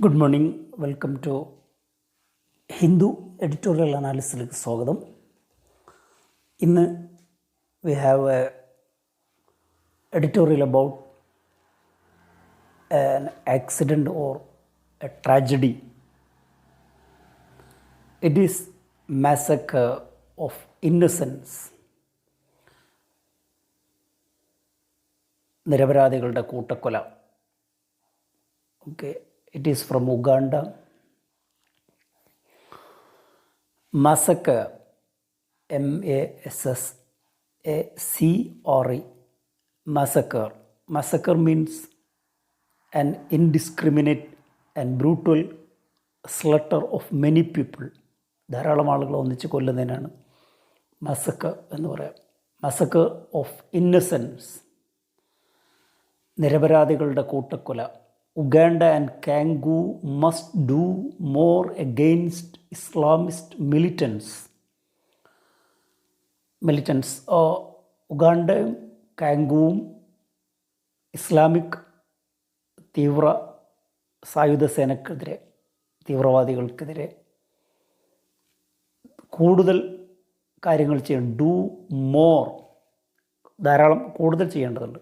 Good morning. Welcome to Hindu editorial അനാലിസിലേക്ക് സ്വാഗതം. ഇന്ന് we have a editorial about an accident or a tragedy. It is massacre of innocents. നിരപരാധികളുടെ കൂട്ടക്കൊല. Okay, it is from Uganda. Massacre, M-A-S-S-A-C-R-E, massacre. Massacre means an indiscriminate and brutal slaughter of many people. ധാരാളം ആളുകളെ ഒന്നിച്ച് കൊല്ലുന്നതിനാണ് മസക്കർ എന്ന് പറയാം. മസക്കർ of innocence, നിരപരാധികളുടെ കൂട്ടക്കൊല. Uganda and Congo must do more against Islamist militants. ഉഗാണ്ടയും കാംഗുവും Islamic തീവ്ര സായുധ സേനക്കെതിരെ, തീവ്രവാദികൾക്കെതിരെ കൂടുതൽ കാര്യങ്ങൾ ചെയ്യണം. ഡു മോർ, ധാരാളം കൂടുതൽ ചെയ്യേണ്ടതുണ്ട്.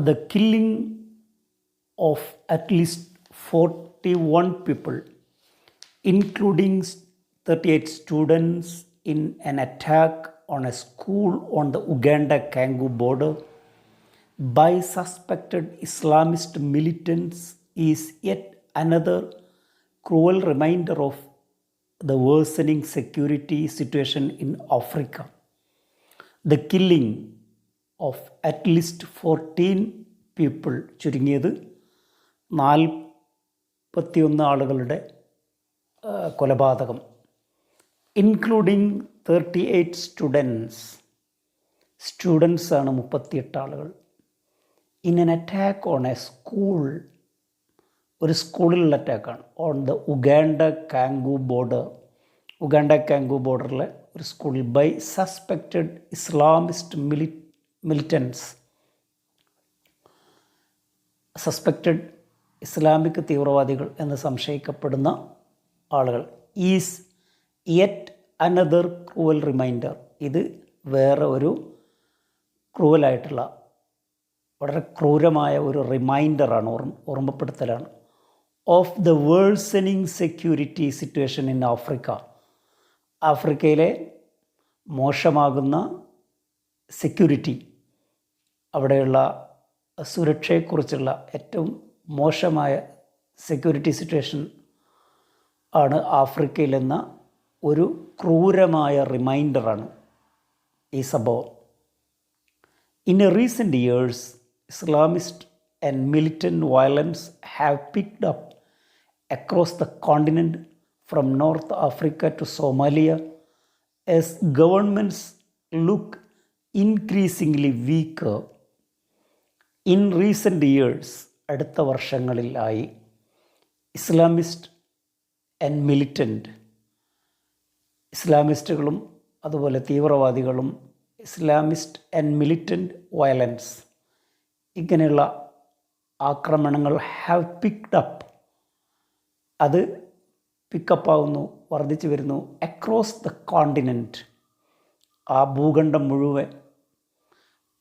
The killing of at least 41 people, including 38 students, in an attack on a school on the Uganda-Congo border by suspected Islamist militants is yet another cruel reminder of the worsening security situation in Africa. The killing of at least 14 people, ചുരുങ്ങിയത് 41 ആളുകളുടെ കൊലപാതകം, including 38 students ആണ് 38 ആളുകൾ. In an attack on a school, ഒരു സ്കൂളിലുള്ള അറ്റാക്കാണ്. On the Uganda Congo ബോർഡറിലെ ഒരു സ്കൂളിൽ by suspected Islamist militants, suspected Islamic തീവ്രവാദികൾ എന്ന് സംശയിക്കപ്പെടുന്ന ആളുകൾ. Is yet another cruel reminder, ഇത് വേറെ ഒരു ക്രൂവലായിട്ടുള്ള, വളരെ ക്രൂരമായ ഒരു റിമൈൻഡറാണ്, ഓർമ്മപ്പെടുത്തലാണ്. Of the worsening security situation in Africa, ആഫ്രിക്കയിലെ മോശമാകുന്ന സെക്യൂരിറ്റി, അവിടെയുള്ള സുരക്ഷയെക്കുറിച്ചുള്ള ഏറ്റവും മോശമായ സെക്യൂരിറ്റി സിറ്റുവേഷൻ ആണ് ആഫ്രിക്കയിലെന്ന ഒരു ക്രൂരമായ റിമൈൻഡറാണ് ഈ സംഭവം. In a recent years Islamist and militant violence have picked up across the continent from North Africa to Somalia as governments look increasingly weaker. In recent years, അടുത്ത വർഷങ്ങളിലായി ഇസ്ലാമിസ്റ്റ് ആൻഡ് മിലിറ്റൻറ്റ്, ഇസ്ലാമിസ്റ്റുകളും അതുപോലെ തീവ്രവാദികളും, ഇസ്ലാമിസ്റ്റ് ആൻഡ് മിലിറ്റൻറ്റ് വയലൻസ്, ഇങ്ങനെയുള്ള ആക്രമണങ്ങൾ have picked up, അത് പിക്കപ്പാവുന്നു, വർദ്ധിച്ചു വരുന്നു. അക്രോസ് ദ കോണ്ടിനെൻറ്റ്, ആ ഭൂഖണ്ഡം മുഴുവൻ.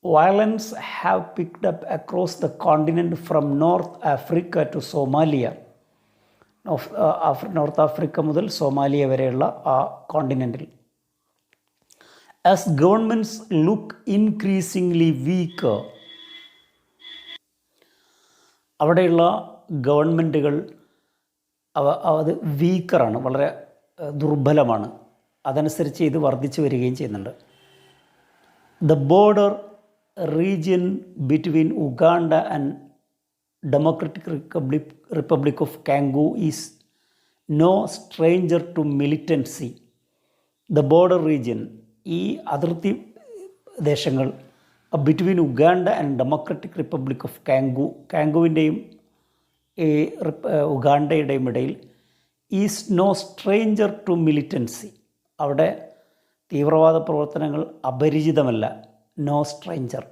Violence have picked up across the continent from North Africa to Somalia, North Africa മുതൽ സോമാലിയ വരെയുള്ള ആ കോണ്ടിനെൻറ്റിൽ. As governments look increasingly weak, അവിടെയുള്ള ഗവൺമെൻറ്റുകൾ അത് വീക്കറാണ്, വളരെ ദുർബലമാണ്. അതനുസരിച്ച് ഇത് വർദ്ധിച്ചു വരികയും ചെയ്യുന്നുണ്ട്. The border region between Uganda and Democratic Republic of Congo is no stranger to militancy. The border region, ഈ അതിർത്തി ദേശങ്ങൾ between Uganda and Democratic Republic of കാംഗോവിൻ്റെയും ഈ ഉഗാണ്ടയുടെയും ഇടയിൽ is no stranger to militancy, അവിടെ തീവ്രവാദ പ്രവർത്തനങ്ങൾ അപരിചിതമല്ല. No stranger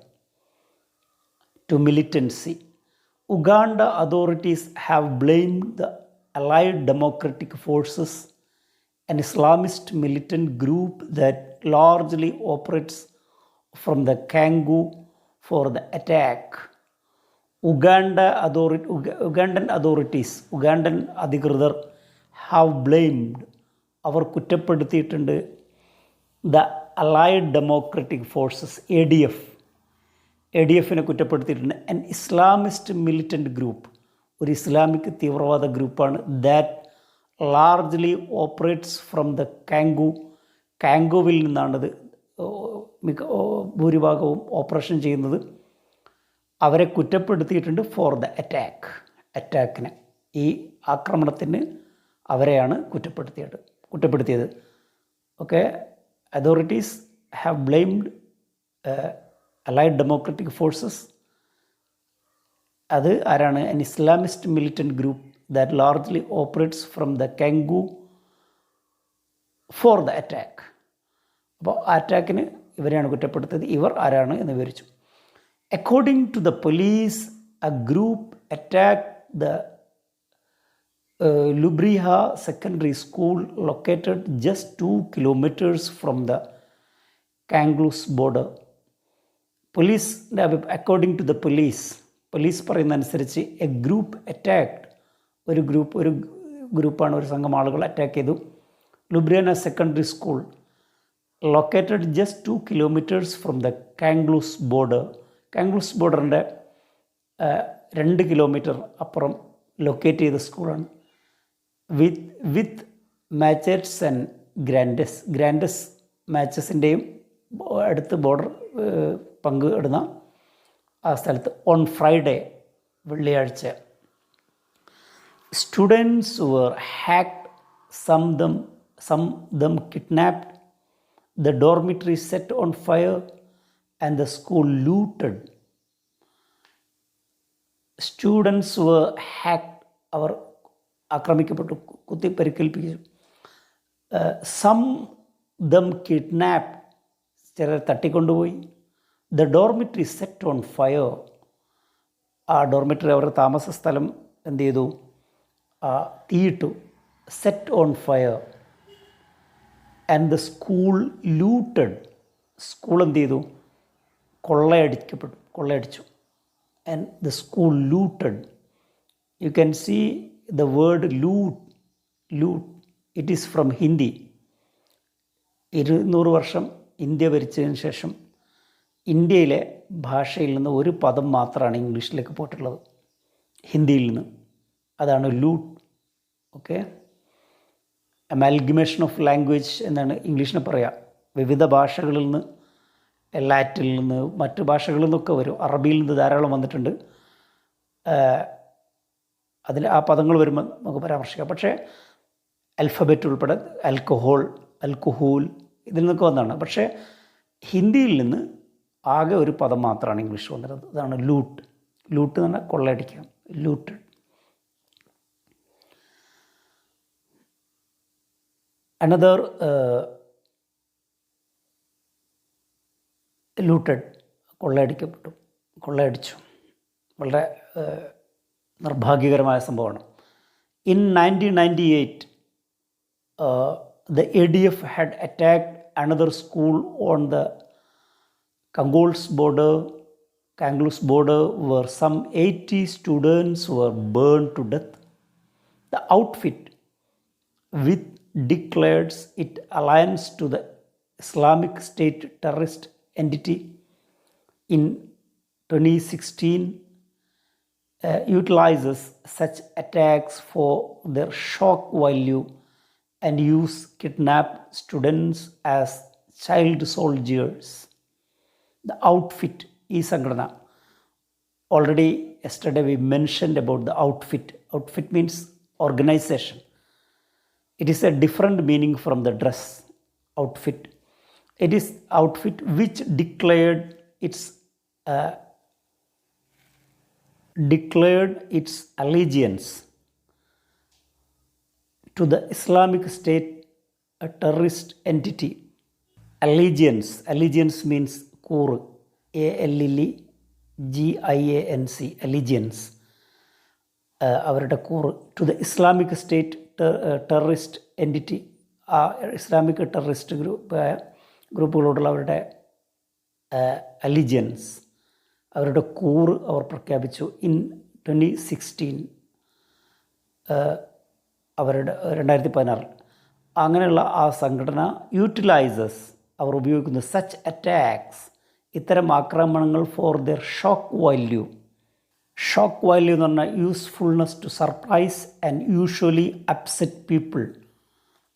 to militancy. Uganda authorities have blamed the Allied Democratic Forces, an Islamist militant group that largely operates from the Kangu, for the attack. Ugandan അധികൃതർ have blamed, അവർ കുറ്റപ്പെടുത്തിയിട്ടുണ്ട് the Allied Democratic Forces, A D എഫിനെ കുറ്റപ്പെടുത്തിയിട്ടുണ്ട്. An Islamist militant group, ഒരു ഇസ്ലാമിക് തീവ്രവാദ ഗ്രൂപ്പാണ്. That largely operates from the കാംഗോവിൽ നിന്നാണിത് ഭൂരിഭാഗവും ഓപ്പറേഷൻ ചെയ്യുന്നത്. അവരെ കുറ്റപ്പെടുത്തിയിട്ടുണ്ട് ഫോർ ദ അറ്റാക്കിന്, ഈ ആക്രമണത്തിന് അവരെയാണ് കുറ്റപ്പെടുത്തിയത്. Okay, authorities have blamed Allied Democratic Forces. അത് ആരാണ്? An Islamist militant group that largely operates from the Congo for the attack. അപ്പോൾ ആ അറ്റാക്കിന് ഇവരെയാണ് കുറ്റപ്പെടുത്തിയത്. ഇവർ ആരാണ് എന്ന് വിവരിച്ചു. According to the police, a group attacked the Lubriha Secondary School located just 2 kilometers from the Kanglus border. According to the police പറയുന്ന അനുസരിച്ച് A group attacked, ഒരു ഗ്രൂപ്പാണ്, ഒരു സംഘം ആളുകൾ അറ്റാക്ക് ചെയ്തു Lhubiriha secondary school, located just 2 kilometers from the Congolese border. Congolese ബോർഡറിൻ്റെ 2 kilometre അപ്പുറം ലൊക്കേറ്റ് ചെയ്ത സ്കൂളാണ്. വിത്ത് മാച്ചേഴ്സ് ആൻഡ് ഗ്രാൻഡസ് മാച്ചസിൻ്റെയും അടുത്ത് ബോർഡർ പങ്കിടുന്ന ആ സ്ഥലത്ത്. ഓൺ ഫ്രൈഡേ, വെള്ളിയാഴ്ച, students were hacked, some them kidnapped, the dormitory set on fire and the school looted. Students were hacked, അവർ ആക്രമിക്കപ്പെട്ടു, കുത്തി പരിക്കേൽപ്പിച്ചു. സം them kidnapped, ചിലർ തട്ടിക്കൊണ്ടുപോയി. The dormitory set on fire, ആ ഡോർമിറ്ററി, അവരുടെ താമസ സ്ഥലം എന്ത് ചെയ്തു? തീയിട്ടു. Set on fire. And the school looted, school എന്ത് ചെയ്തു? കൊള്ളയടിച്ചു. And the school looted. You can see the word loot. It is from Hindi. 200 വർഷം ഇന്ത്യ ഭരിച്ചതിന് ശേഷം ഇന്ത്യയിലെ ഭാഷയിൽ നിന്ന് ഒരു പദം മാത്രമാണ് ഇംഗ്ലീഷിലേക്ക് പോയിട്ടുള്ളത്, ഹിന്ദിയിൽ നിന്ന്. അതാണ് loot. Okay, amalgamation of language എന്നാണ് ഇംഗ്ലീഷിനെ പറയുക. വിവിധ ഭാഷകളിൽ നിന്ന്, ലാറ്റിനിൽ നിന്ന്, മറ്റ് ഭാഷകളിൽ നിന്നൊക്കെ വരും. അറബിയിൽ നിന്ന് ധാരാളം വന്നിട്ടുണ്ട്. അതിൽ ആ പദങ്ങൾ വരുമ്പോൾ നമുക്ക് പരാമർശിക്കാം. പക്ഷേ അൽഫബറ്റ് ഉൾപ്പെടെ അൽക്കഹൂൽ ഇതിൽ നിന്നൊക്കെ വന്നതാണ്. പക്ഷേ ഹിന്ദിയിൽ നിന്ന് ആകെ ഒരു പദം മാത്രമാണ് ഇംഗ്ലീഷ് വന്നിരുന്നത്. അതാണ് ലൂട്ട്. ലൂട്ട് എന്ന് പറഞ്ഞാൽ കൊള്ളയടിക്കുക, ലൂട്ടഡ്. അനദർ ലൂട്ടഡ്, കൊള്ളയടിച്ചു. വളരെ നിർഭാഗ്യകരമായ സംഭവമാണ്. In 1998 the ADF had attacked another school on the Kanglus border where some 80 students were burned to death. The outfit, which declares its alliance to the Islamic State terrorist entity in 2016, utilizes such attacks for their shock value and use kidnapped students as child soldiers. The outfit, ഈ സംഘടന, already yesterday we mentioned about the outfit. Outfit means organization. It is a different meaning from the dress. Outfit. It is outfit which declared its allegiance to the Islamic State, a terrorist entity. Allegiance means കൂറ്, ALLEGIANC, allegiance. അവരുടെ കൂറ് to the Islamic State terrorist entity, ആ Islamic terrorist ഗ്രൂപ്പുകളോടുള്ള അവരുടെ allegiance, അവരുടെ കൂറ് അവർ പ്രഖ്യാപിച്ചു. In 2016 അവരുടെ 2016 അങ്ങനെയുള്ള ആ സംഘടന യൂട്ടിലൈസസ്, അവർ ഉപയോഗിക്കുന്നു സച്ച് അറ്റാക്സ്, ഇത്തരം ആക്രമണങ്ങൾ for their shock value. Shock value എന്ന് പറഞ്ഞാൽ usefulness to surprise and usually upset people,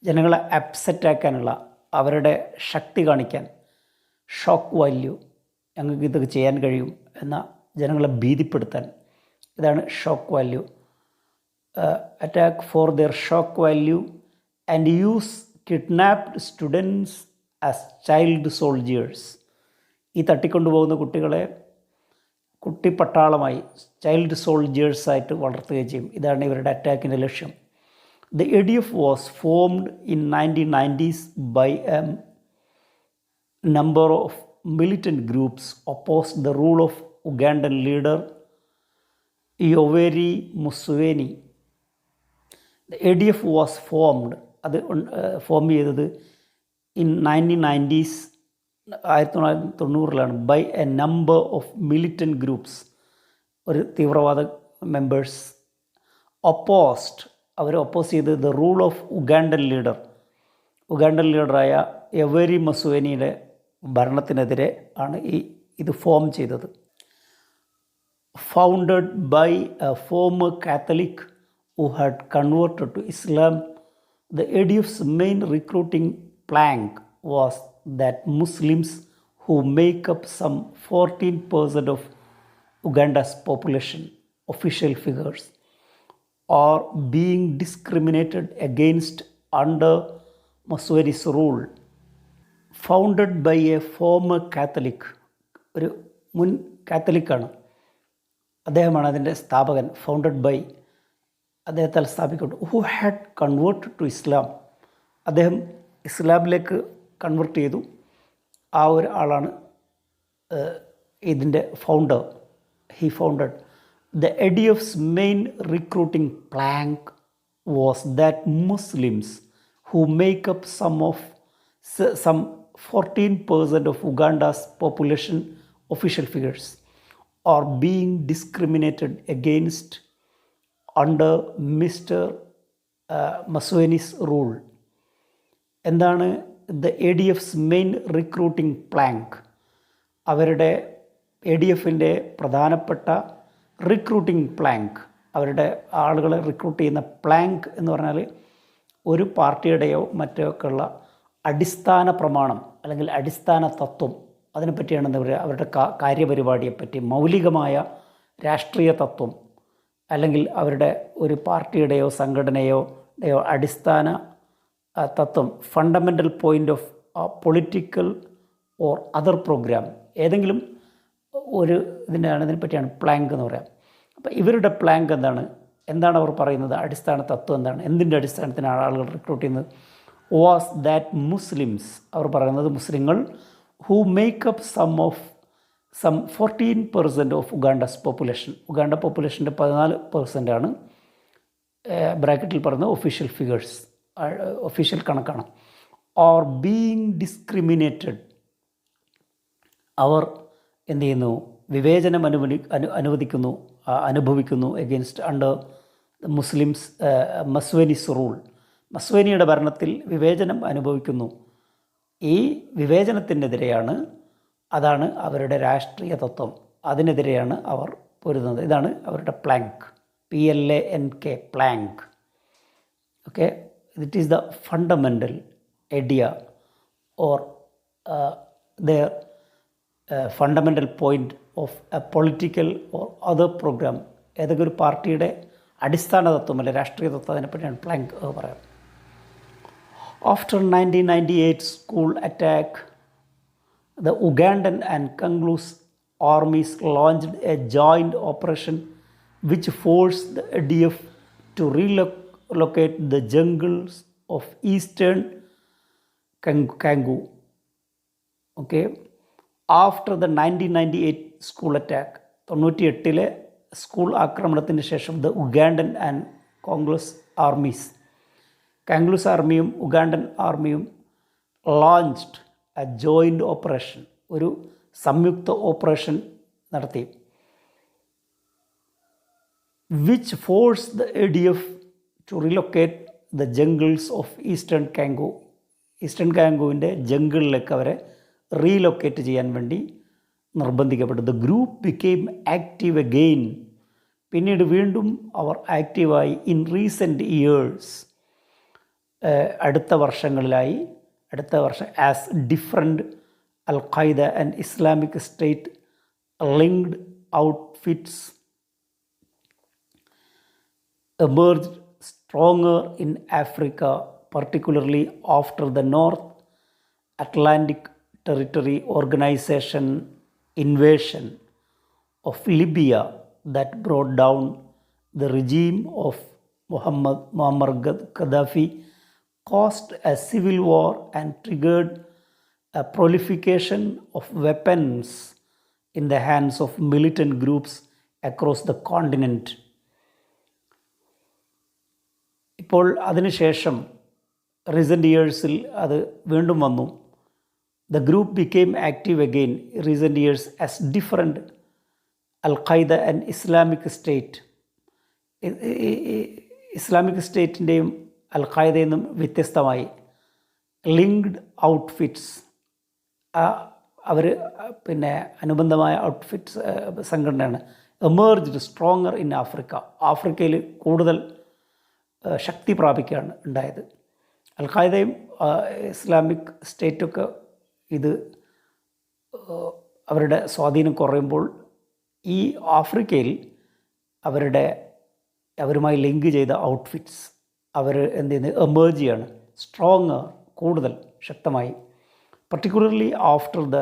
ജനങ്ങളെ അപ്സെറ്റ് ആക്കാനുള്ള അവരുടെ ശക്തി കാണിക്കാൻ ഷോക്ക് വാല്യൂ, ഞങ്ങൾക്ക് ഇതൊക്കെ ചെയ്യാൻ കഴിയും എന്ന ജനങ്ങളെ ഭീതിപ്പെടുത്താൻ, ഇതാണ് shock value. Attack for their shock value and use kidnapped students as child soldiers, ഈ തട്ടിക്കൊണ്ടുപോകുന്ന കുട്ടികളെ കുട്ടിപ്പട്ടാളമായി ചൈൽഡ് സോൾജിയേഴ്സായിട്ട് വളർത്തുകയും ചെയ്യും. ഇതാണ് ഇവരുടെ അറ്റാക്കിൻ്റെ ലക്ഷ്യം. The ADF was formed in 1990s by a number of militant groups opposed the rule of Ugandan leader Yoweri Museveni. The ADF was formed, അത് form ചെയ്തത് ഇൻ 1990s 1990-ലാണ് by a number of militant groups, ഒരു തീവ്രവാദ members. Opposed, അവർ oppose ചെയ്ത് the rule of Ugandan ലീഡറായ Yoweri മസുവേനിയുടെ ഭരണത്തിനെതിരെ ആണ് ഇത് ഫോം ചെയ്തത്. Founded by a former Catholic who had converted to Islam, the ADF's main recruiting plank was that Muslims, who make up some 14% of Uganda's population, official figures, are being discriminated against under Museveni's rule. Founded by a former Catholic, ഒരു മുൻ കാത്തലിക്കാണ് അദ്ദേഹമാണ് അതിൻ്റെ സ്ഥാപകൻ. Founded by, അദ്ദേഹത്താൽ സ്ഥാപിക്കപ്പെട്ടു. Who had converted to Islam, അദ്ദേഹം ഇസ്ലാമിലേക്ക് convert ചെയ്തു. ആ ഒരു ആളാണ് ഇതിൻ്റെ founder. He founded. The ADF's main recruiting plank was that Muslims who make up some 14% of Uganda's population, official figures, are being discriminated against under Mr. Museveni's rule. എന്താണ് the ADF's main recruiting plank? അവരുടെ ADFൻ്റെ പ്രധാനപ്പെട്ട recruiting plank, അവരുടെ ആളുകളെ recruit ചെയ്യുന്ന Planck എന്ന് പറഞ്ഞാൽ ഒരു പാർട്ടിയുടെയോ മറ്റോ ഒക്കെ ഉള്ള അടിസ്ഥാന പ്രമാണം അല്ലെങ്കിൽ അടിസ്ഥാന തത്വം, അതിനെപ്പറ്റിയാണ് എന്താ പറയുക, അവരുടെ കാര്യപരിപാടിയെപ്പറ്റി, മൗലികമായ രാഷ്ട്രീയ തത്വം അല്ലെങ്കിൽ അവരുടെ ഒരു പാർട്ടിയുടെയോ സംഘടനയോ അടിസ്ഥാന തത്വം, fundamental point of political or other programme, ഏതെങ്കിലും ഒരു ഇതിനെപ്പറ്റിയാണ് പ്ലാങ്ക് എന്ന് പറയാം. അപ്പോൾ ഇവരുടെ പ്ലാങ്ക് എന്താണ് അവർ പറയുന്നത്, അടിസ്ഥാന തത്വം എന്താണ്, എന്തിൻ്റെ അടിസ്ഥാനത്തിനാണ് ആളുകൾ റിക്രൂട്ട് ചെയ്യുന്നത്? വാസ് ദാറ്റ് മുസ്ലിംസ്, അവർ പറയുന്നത് മുസ്ലിങ്ങൾ, who make up some 14% of Uganda's population, Uganda പോപ്പുലേഷൻ്റെ 14% ആണ്, ബ്രാക്കറ്റിൽ പറയുന്നത് ഒഫീഷ്യൽ ഫിഗേഴ്സ്, ഒഫീഷ്യൽ കണക്കാണ്. ഓർ ബീയിങ് ഡിസ്ക്രിമിനേറ്റഡ്, അവർ എന്ത് ചെയ്യുന്നു, വിവേചനം അനുഭവിക്കുന്നു against under Muslims Museveni's rule, മസ്വേനിയുടെ ഭരണത്തിൽ വിവേചനം അനുഭവിക്കുന്നു. ഈ വിവേചനത്തിനെതിരെയാണ്, അതാണ് അവരുടെ രാഷ്ട്രീയ തത്വം, അതിനെതിരെയാണ് അവർ പൊരുതുന്നത്. ഇതാണ് അവരുടെ plank, PLANK, plank. Okay, it is the fundamental idea or their fundamental point of a political or other programme. ഏതൊക്കെ ഒരു പാർട്ടിയുടെ അടിസ്ഥാന തത്വം അല്ലെ രാഷ്ട്രീയ തത്വം, അതിനെപ്പറ്റിയാണ് പ്ലാങ്ക് പറയാം. After 1998 school attack, the Ugandan and Congolese armies launched a joint operation which forced the ADF to relocate the jungles of eastern Congo. Okay, after the 1998 school attack, 98-ലെ സ്കൂൾ ആക്രമണത്തിന് ശേഷം ദ ഉഗാണ്ടൻ ആൻഡ് കാംഗ്ലൂസ് ആർമിയും ഉഗാണ്ടൻ ആർമിയും launched a joint operation, ഒരു സംയുക്ത operation നടത്തി. Which force the ADF to relocate the jungles of eastern കാംഗോവിൻ്റെ ജംഗിളിലേക്ക് അവരെ റീലൊക്കേറ്റ് ചെയ്യാൻ വേണ്ടി നിർബന്ധിക്കപ്പെട്ടു. The group became active again, പിന്നീട് വീണ്ടും അവർ ആക്റ്റീവായി ഇൻ റീസെൻറ്റ് ഇയേഴ്സ്, അടുത്ത വർഷം as different al Qaeda and Islamic State linked outfits emerged stronger in Africa, particularly after the North Atlantic Territory Organization invasion of Libya that brought down the regime of Muammar Gaddafi, caused a civil war and triggered a proliferation of weapons in the hands of militant groups across the continent. ഇപ്പോൾ അതിനുശേഷം recent ഇയേഴ്സിൽ അത് വീണ്ടും വന്നു. The group became active again recent years as different al Qaeda and Islamic State. Islamic സ്റ്റേറ്റിൻ്റെയും al ഖൈദയിൽ നിന്നും വ്യത്യസ്തമായി linked outfits, അവർ അനുബന്ധമായ ഔട്ട്ഫിറ്റ്സ് സംഘടനയാണ്. എമേർജ്ഡ് സ്ട്രോങ്ങർ ഇൻ ആഫ്രിക്കയിൽ കൂടുതൽ ശക്തി പ്രാപിക്കുകയാണ് ഉണ്ടായത്. അൽ ഖൈദയും ഇസ്ലാമിക് സ്റ്റേറ്റൊക്കെ ഇത് അവരുടെ സ്വാധീനം കുറയുമ്പോൾ ഈ ആഫ്രിക്കയിൽ അവരുമായി ലിങ്ക് ചെയ്ത ഔട്ട്ഫിറ്റ്സ് അവർ എന്ത് ചെയ്യുന്നത്, എമേർജ് ചെയ്യാണ്, സ്ട്രോങ്ങർ, കൂടുതൽ ശക്തമായി. Particularly after the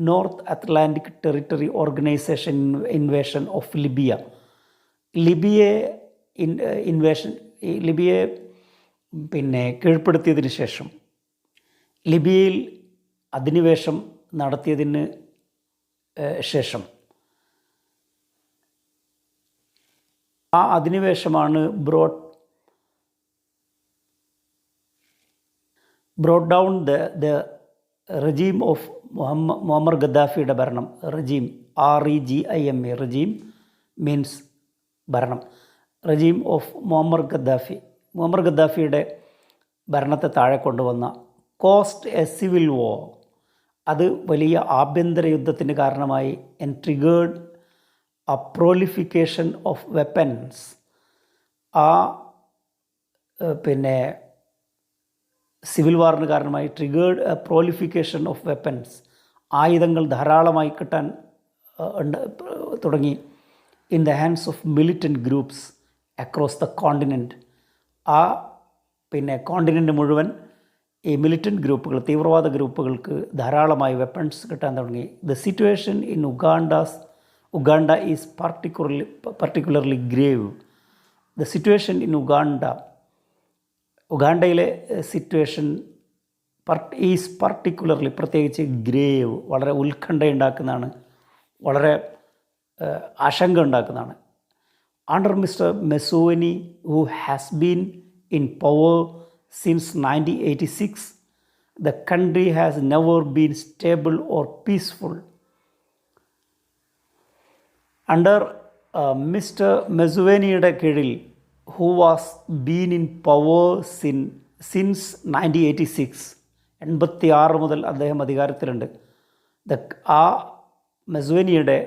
North Atlantic Territory Organization invasion of ലിബിയയെ കീഴ്പ്പെടുത്തിയതിന് ശേഷം, ലിബിയയിൽ അധിനിവേശം നടത്തിയതിന് ശേഷം, ആ അധിനിവേശമാണ് brought down the regime of Muammar ഗദ്ദാഫിയുടെ ഭരണം. റെജീം, REGIMA, റെജീം മീൻസ് ഭരണം. റെജീം ഓഫ് മുഅമ്മർ ഗദ്ദാഫിയുടെ ഭരണത്തെ താഴെ കൊണ്ടുവന്ന കോസ്റ്റ് എ സിവിൽ വാർ, അത് വലിയ ആഭ്യന്തര യുദ്ധത്തിന് കാരണമായി. And triggered a proliferation of weapons, ആ സിവിൽ വാറിന് കാരണമായി. Triggered a proliferation of weapons, ആയുധങ്ങൾ ധാരാളമായി കിട്ടാൻ തുടങ്ങി. In the hands of militant groups across the continent, ആ കോണ്ടിനെൻറ്റ് മുഴുവൻ ഈ മിലിറ്റൻറ്റ് ഗ്രൂപ്പുകൾ, തീവ്രവാദ ഗ്രൂപ്പുകൾക്ക് ധാരാളമായി വെപ്പൺസ് കിട്ടാൻ തുടങ്ങി. The situation in Uganda is particularly grave. The situation in ഉഗാണ്ടയിലെ സിറ്റുവേഷൻ ഈസ് particularly, പ്രത്യേകിച്ച് ഗ്രേവ്, വളരെ ഉത്കണ്ഠയുണ്ടാക്കുന്നതാണ്, വളരെ ആശങ്ക ഉണ്ടാക്കുന്നതാണ്. Under Mr Museveni, who has been in power since 1986, the country has never been stable or peaceful. Under Mr. മെസുവേനിയുടെ കീഴിൽ, who was been in power since 1986, 86 മുതൽ അദ്ദേഹം അധികാരത്തിലുണ്ട്. ആ മെസുവേനിയുടെ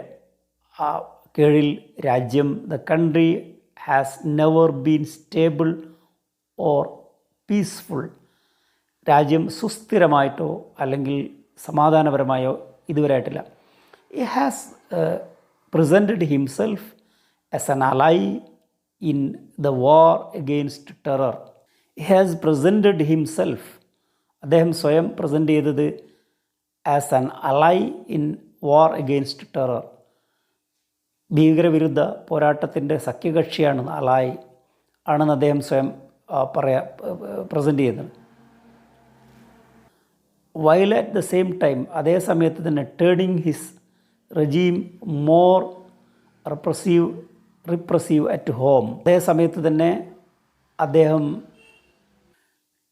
കീഴിൽ രാജ്യം, the country has never been stable or peaceful, രാജ്യം സുസ്ഥിരമായിട്ടോ അല്ലെങ്കിൽ സമാധാനപരമായോ ഇതുവരെ ആയിട്ടില്ല. He has presented himself as an ally in the war against terror. He has presented himself, അദ്ദേഹം സ്വയം പ്രസൻറ്റ് ചെയ്തത് ആസ് ആൻ അലൈ ഇൻ വാർ അഗെയിൻസ്റ്റ് ടെറർ, ഭീകരവിരുദ്ധ പോരാട്ടത്തിൻ്റെ സഖ്യകക്ഷിയാണ്, അലായി ആണെന്ന് അദ്ദേഹം സ്വയം പ്രസൻറ്റ് ചെയ്യുന്നത്. While at the same time, അതേ സമയത്ത് തന്നെ turning his regime more repressive repressive at home. അതേ സമയത്ത് തന്നെ അദ്ദേഹം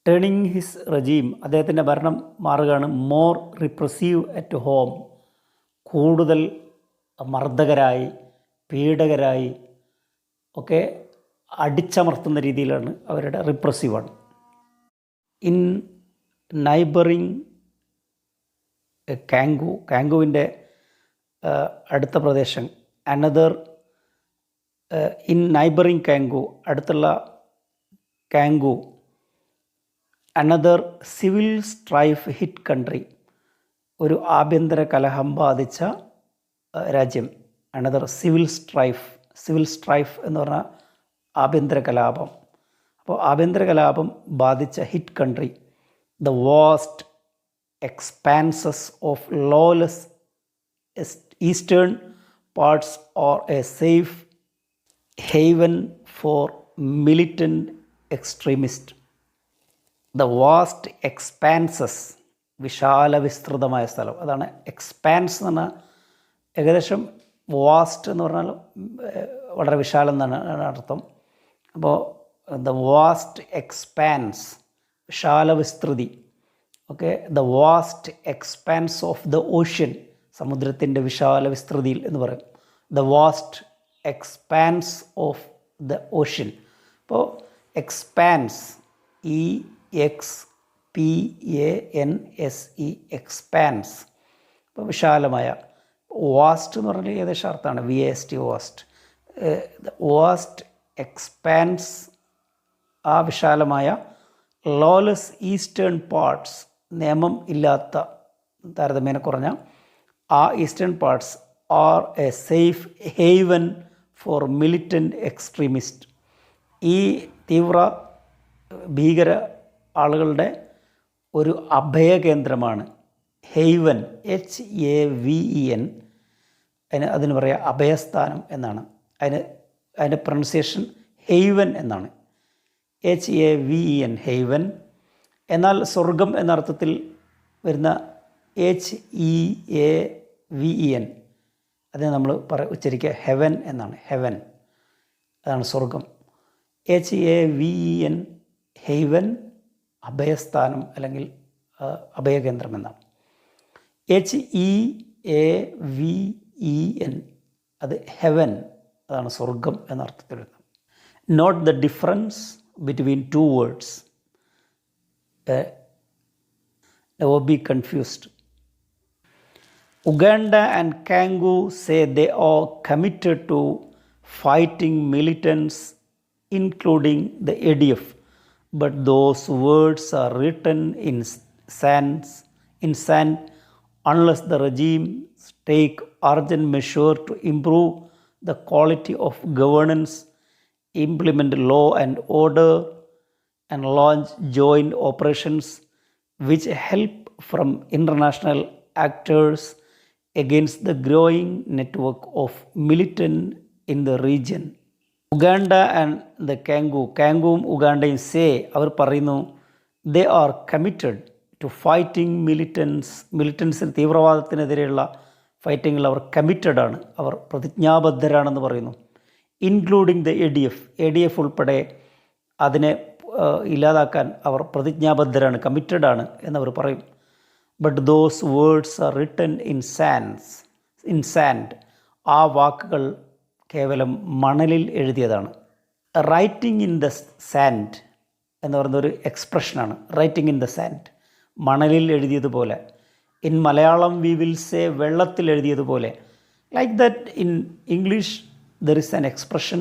ടേണിങ് ഹിസ് റെജീം, അദ്ദേഹത്തിൻ്റെ ഭരണം മാറുകയാണ് മോർ റിപ്രസീവ് അറ്റ് ഹോം, കൂടുതൽ മർദ്ദകരായി, പീഡകരായി ഒക്കെ അടിച്ചമർത്തുന്ന രീതിയിലാണ് അവരുടെ റിപ്രസീവാണ്. ഇൻ നൈബറിങ് കാംഗുവിൻ്റെ അടുത്ത പ്രദേശം അനദർ ഇൻ നൈബറിങ് കാംഗു, അടുത്തുള്ള Congo, another civil strife hit country, ഒരു ആഭ്യന്തര കലഹം ബാധിച്ച രാജ്യം. അനദർ സിവിൽ സ്ട്രൈഫ് എന്ന് പറഞ്ഞാൽ ആഭ്യന്തര കലാപം. അപ്പോൾ ആഭ്യന്തര കലാപം ബാധിച്ച hit country. The vast expanses of lawless eastern parts or a safe haven for militant extremist. The vast expanses, വിശാല വിസ്തൃതമായ സ്ഥലം, അതാണ് എക്സ്പാൻസ് എന്ന് പറഞ്ഞാൽ. ഏകദേശം വാസ്റ്റ് എന്ന് പറഞ്ഞാൽ വളരെ വിശാലം എന്നാണ് അർത്ഥം. അപ്പോൾ ദ വാസ്റ്റ് എക്സ്പാൻസ്, വിശാല വിസ്തൃതി. Okay, the vast expanse of the ocean, സമുദ്രത്തിൻ്റെ വിശാല വിസ്തൃതിയിൽ എന്ന് പറയും. The vast expanse of the ocean. അപ്പോൾ എക്സ്പാൻസ്, EXPANSE, എക്സ്പാൻസ്, ഇപ്പോൾ വിശാലമായ. വാസ്റ്റ് എന്ന് പറഞ്ഞാൽ ഏകദേശം അർത്ഥമാണ് VAST, വാസ്റ്റ്. വാസ്റ്റ് എക്സ്പാൻസ്, ആ വിശാലമായ. ലോലെസ് ഈസ്റ്റേൺ പാർട്സ്, നിയമം ഇല്ലാത്ത, താരതമ്യേന കുറഞ്ഞ ആ eastern parts are a safe haven for militant extremist. ഈ തീവ്ര ഭീകര ആളുകളുടെ ഒരു അഭയകേന്ദ്രമാണ് ഹെയ്വൻ, HAVEN. അതിന് പറയുക അഭയസ്ഥാനം എന്നാണ്. അതിൻ്റെ പ്രൊണൗൺസിയേഷൻ ഹെയ്വൻ എന്നാണ്, HAVEN, ഹെയ്വൻ. എന്നാൽ സ്വർഗം എന്ന അർത്ഥത്തിൽ വരുന്ന HEAVEN, അതിനെ നമ്മൾ ഉച്ചരിക്കുക ഹെവൻ എന്നാണ്. ഹെവൻ, അതാണ് സ്വർഗം. HAVEN, ഹെയ്വൻ, അഭയസ്ഥാനം അല്ലെങ്കിൽ അഭയകേന്ദ്രം എന്നാണ്. HEAVEN, അത് ഹെവൻ, അതാണ് സ്വർഗം എന്ന അർത്ഥത്തിൽ വരുന്നത്. Note the difference between two words, never be confused. Uganda and Kangu say they are committed to fighting militants including the ADF, but those words are written in sand unless the regime take urgent measure to improve the quality of governance, implement law and order, and launch joint operations which help from international actors against the growing network of militants in the region. Uganda and the കാംഗുവും ഉഗാണ്ടയും അവർ പറയുന്നു, they are committed to fighting മിലിറ്റൻസിന്, തീവ്രവാദത്തിനെതിരെയുള്ള ഫൈറ്റിങ്ങിൽ അവർ കമ്മിറ്റഡാണ്, അവർ പ്രതിജ്ഞാബദ്ധരാണെന്ന് പറയുന്നു. ഇൻക്ലൂഡിങ് ദ ADF ഉൾപ്പെടെ അതിനെ ഇല്ലാതാക്കാൻ അവർ പ്രതിജ്ഞാബദ്ധരാണ്, കമ്മിറ്റഡാണ് എന്നവർ പറയും. But those words are written in sand, ആ വാക്കുകൾ കേവലം മണലിൽ എഴുതിയതാണ്. റൈറ്റിംഗ് ഇൻ ദ സാൻഡ് എന്ന് പറയുന്നൊരു എക്സ്പ്രഷനാണ്. റൈറ്റിംഗ് ഇൻ ദ സാൻഡ്, മണലിൽ എഴുതിയതുപോലെ. In Malayalam we will say വെള്ളത്തിൽ എഴുതിയതുപോലെ. Like that in English there is an expression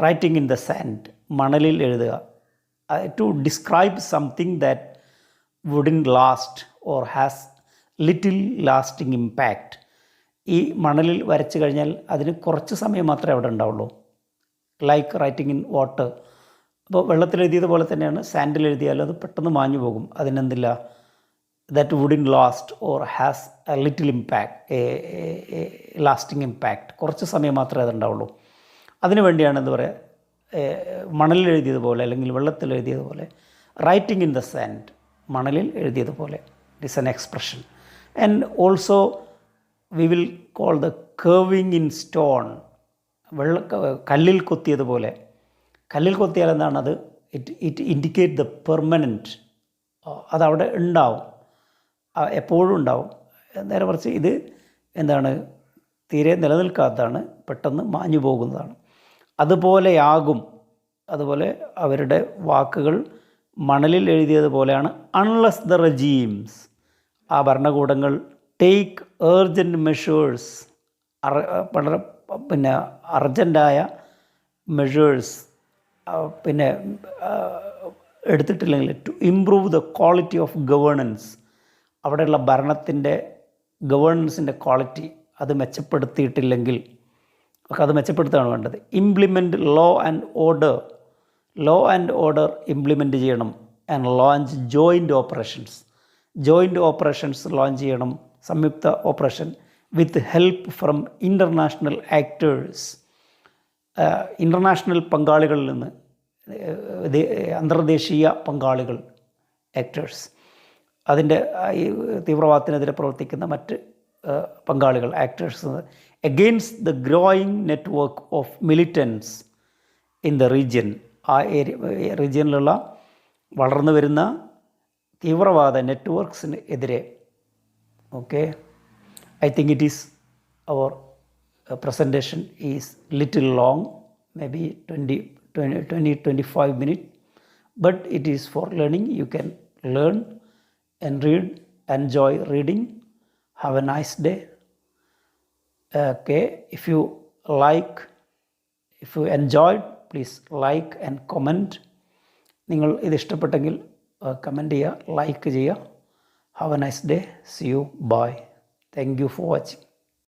writing in the sand, മണലിൽ എഴുതുക. To describe something that wouldn't last or has little lasting impact. ഈ മണലിൽ വരച്ച് കഴിഞ്ഞാൽ അതിന് കുറച്ച് സമയം മാത്രമേ അവിടെ ഉണ്ടാവുള്ളൂ. Like writing in water. അപ്പോൾ വെള്ളത്തിൽ എഴുതിയതുപോലെ തന്നെയാണ്, സാൻഡിൽ എഴുതിയാലും അത് പെട്ടെന്ന് മാഞ്ഞു പോകും. അതിനെന്തില്ല, that wouldn't last or has a little impact, lasting impact. കുറച്ച് സമയം മാത്രമേ അതുണ്ടാവുള്ളൂ. അതിനു വേണ്ടിയാണ് എന്താ പറയുക, മണലിൽ എഴുതിയതുപോലെ അല്ലെങ്കിൽ വെള്ളത്തിൽ എഴുതിയതുപോലെ. റൈറ്റിംഗ് ഇൻ ദ സാൻഡ്, മണലിൽ എഴുതിയതുപോലെ. It is an expression. And also we will call the curving in stone, കല്ലിൽ കൊത്തിയതുപോലെ. കല്ലിൽ കൊത്തിയാൽ എന്താണത്? It indicate the permanent. അതവിടെ ഉണ്ടാവും, എപ്പോഴും ഉണ്ടാവും. നേരെ മറിച്ച് ഇത് എന്താണ്? തീരെ നിലനിൽക്കാത്തതാണ്, പെട്ടെന്ന് മാഞ്ഞു പോകുന്നതാണ്. അതുപോലെയാകും, അതുപോലെ അവരുടെ വാക്കുകൾ മണലിൽ എഴുതിയതുപോലെയാണ്. അൺലെസ് ദ റെജീംസ്, ആ ഭരണകൂടങ്ങൾ ടേക്ക് ഏർജൻറ്റ് മെഷേഴ്സ്, വളരെ അർജൻറ്റായ മെഷേഴ്സ് എടുത്തിട്ടില്ലെങ്കിൽ to improve the quality of governance, അവിടെയുള്ള ഭരണത്തിൻ്റെ ഗവേണൻസിൻ്റെ ക്വാളിറ്റി അത് മെച്ചപ്പെടുത്തിയിട്ടില്ലെങ്കിൽ അത് മെച്ചപ്പെടുത്തുകയാണ് വേണ്ടത്. Implement law and order implement ചെയ്യണം. And launch joint operations launch ചെയ്യണം, സംയുക്ത operation with help from international actors, international പങ്കാളികളിൽ നിന്ന്, അന്തർദേശീയ പങ്കാളികൾ, ആക്ടേഴ്സ്, അതിൻ്റെ ഈ തീവ്രവാദത്തിനെതിരെ പ്രവർത്തിക്കുന്ന മറ്റ് പങ്കാളികൾ, actors, against the growing network of militants in the region, ആ റീജിയനിലുള്ള വളർന്നു വരുന്ന തീവ്രവാദ നെറ്റ്വർക്ക്സിന് എതിരെ. Okay, I think it is our presentation is little long, maybe 20-25 minutes, but it is for learning. You can learn and read, enjoy reading. Have a nice day. Okay, if you enjoyed, please like and comment. നിങ്ങൾ ഇത് ഇഷ്ടപ്പെട്ടെങ്കിൽ comment ചെയ്യുക, like ചെയ്യുക. Have a nice day. See you. Bye. Thank you for watching.